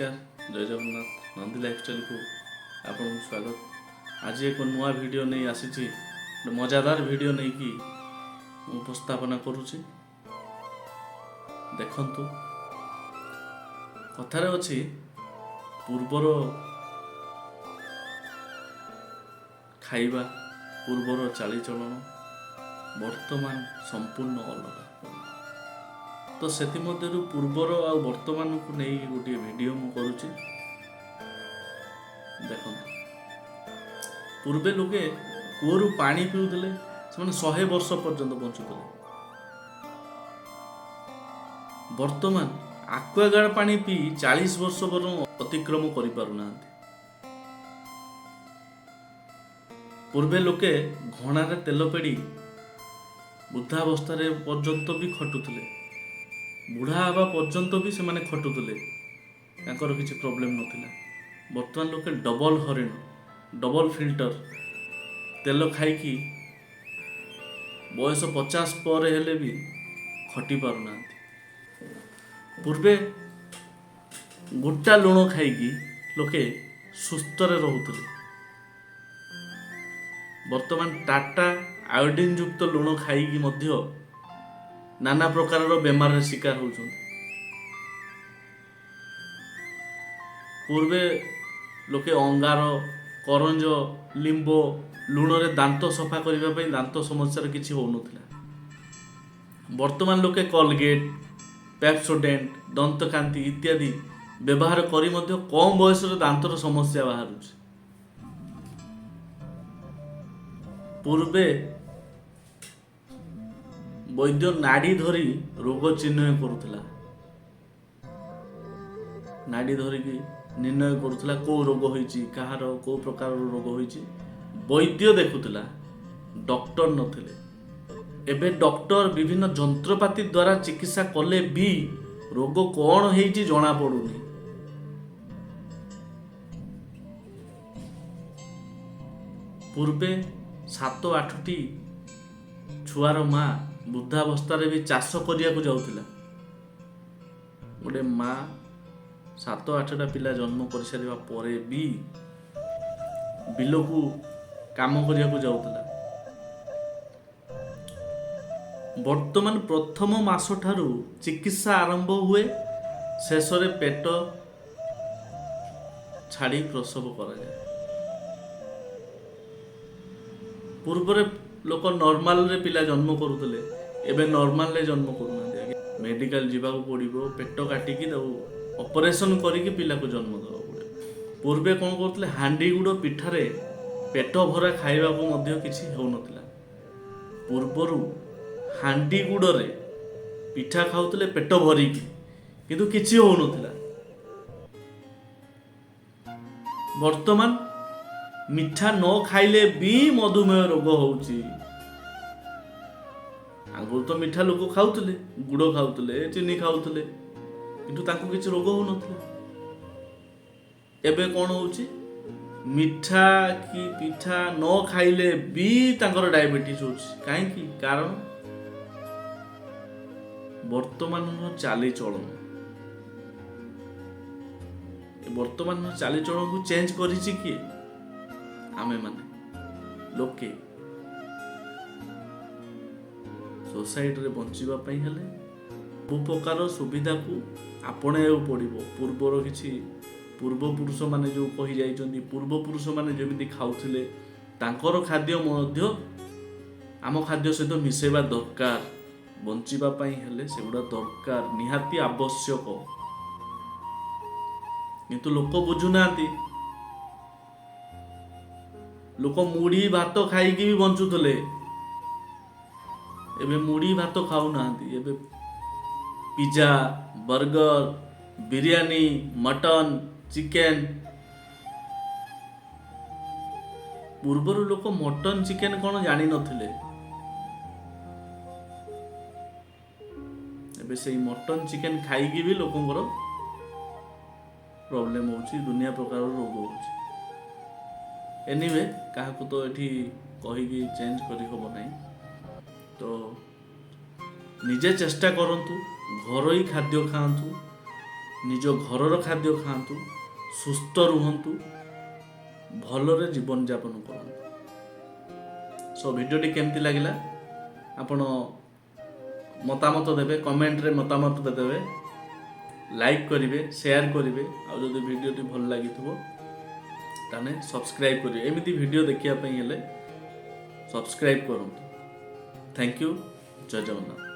नमस्कार जय जगन्नाथ नंदी लाइफस्टाइल को आपको स्वागत। आज एक नुआ वीडियो नहीं आसी मजादार वीडियो नहीं कि उपस्थापना करुच्ची। देखंतु कथार अच्छी पूर्वर खाइबा पूर्वर चालीचलन वर्तमान संपूर्ण अलग। तो सेति मध्यरु पूर्वर आ वर्तमान को नहीं गोटे वीडियो मु करुच्ची। देखंतु पूर्वे लोके कूअरु पानी पिउथिले से 100 वर्ष पर्यंत बंचुथिले। वर्तमान आक्वागार्ड पानी पी 40 वर्ष अतिक्रम करि पारुना। पूर्वे लोके घणारे तेल पेड़ी वृद्धावस्था पर्यंत भी खटुथिले, बुढ़ा हवा पर्यंत भी से खटुथिले, तांकर किसी प्रॉब्लम नथिला। वर्तमान लोके डबल हरिण डबल फिल्टर तेल खाइकी बयस 50 पर हेले भी खटी पारुना। पूर्वे गोटा लुण खाइकी लोके सुस्थ रहुथिले। वर्तमान टाटा आयोडीन युक्त लुण खाइकी मध्य नाना प्रकार बेमार शिकार होउछन। पूर्वे लोके अंगार करंज लिंबो लुण रे दांत सफा करबा पई दांत समस्या किछि हो नथिला। वर्तमान लोके कोलगेट पेप्सोडेंट दंतकांति इत्यादि व्यवहार करी मध्य कम बयस दांतर समस्या बाहरुछ। पूर्वे वैद्य नाड़ी धरी रोग चिन्हय करुला, नाड़ी धरिकी निर्णय करुला को रोग होइछि कहार को प्रकार रोग होइछि। वैद्य देखुला, डॉक्टर नथिले। एबे डॉक्टर विभिन्न जंत्रपाति द्वारा चिकित्सा कले भी रोग कौन होइछि जणा पडुनी। पूर्वे 7-8टी छुआर माँ वृद्धावस्था भी चाष करिया को जाउथिला। गोटे माँ 7-8टा पिला जन्म कर सारिबा परे भी बिलकू काम करिया को जाउथिला। वर्तमान प्रथम मास ठारू चिकित्सा आरंभ हुए, शेष रे पेट छाड़ी प्रसव करा जाए। पूर्वरे लोक नॉर्मल रे पिला जन्म करुले, एबे नॉर्मल रे जन्म करूना। मेडिकल जीवाक पड़ो, पेट काटिकी ऑपरेशन करिकी पिला को जन्म देवा पड़े। पूर्वे कौन करते हांडी गुड़ पिठारे पेट भरा खाइबा को मध्य किछि हो नथिला। पूर्वरु हांडी गुड़रे पिठा खाउतले पेट भरिकी, किंतु किछि हो नथिला। वर्तमान मिठा न खाइले भी मधुमेह रोग होउची। आगुर तो मिठा लोक खाउतले, गुड़ खाउतले, चीनी खाउतले, किंतु तांको किछि रोग हो नथिला। एबे कोन होउची मिठा की पिठा न खाइले भी तांकर डायबिटीज होउची। काहे की कारण वर्तमान चाली चलन, वर्तमान चाली चलन को चेंज करिछि कि आमे माने लोके सोसाइटी रे बंचिबा पई हेले बहु प्रकार सुविधा को आपणाइବାକୁ पड़िबो। पूर्वर किछि पूर्व पुरुष माने जो कहि जाइछन्ती, पूर्व पुरुष माने जेमिति खाउथिले तांकर खाद्य मध्य आम खाद्य सहित मिसेबा दरकार। बंचिबा पई हेले सेगुडा दरकार, निहाती आवश्यक। किंतु लोक बुझुनांती। लोक मुढ़ी भात खाइकी भी बंचुथले, एबे मुढ़ी भात खाऊ नांती। एबे pizza burger biryani mutton chicken. पूर्वर लोक मटन चिकेन कौन जानी नथिले, एबे से मटन चिकेन खाइकी भी लोकंकर प्रॉब्लम होउची, दुनिया प्रकार रोग होउची। एनीवे काहाकू तो एठी कहिकी चेंज करी होबो नाही। तो निजे चेष्टा करंतु, घरोई खाद्य खाआंतु, ନିଜ ଘରର ଖାଦ୍ୟ ଖାଆନ୍ତୁ, ସୁସ୍ଥ ରୁହନ୍ତୁ, ଭଲରେ ଜୀବନଯାପନ କରନ୍ତୁ। ସୋ ଭିଡ଼ିଓଟି କେମିତି ଲାଗିଲା ଆପଣ ମତାମତ ଦେବେ, କମେଣ୍ଟରେ ମତାମତ ଦେବେ, ଲାଇକ୍ କରିବେ, ସେୟାର କରିବେ। ଆଉ ଯଦି ଭିଡ଼ିଓଟି ଭଲ ଲାଗିଥିବ ତାହେଲେ ସବସ୍କ୍ରାଇବ୍ କରିବେ। ଏମିତି ଭିଡ଼ିଓ ଦେଖିବା ପାଇଁ ହେଲେ ସବସ୍କ୍ରାଇବ୍ କରନ୍ତୁ। Thank you. ଜୟ ଜଗନ୍ନାଥ।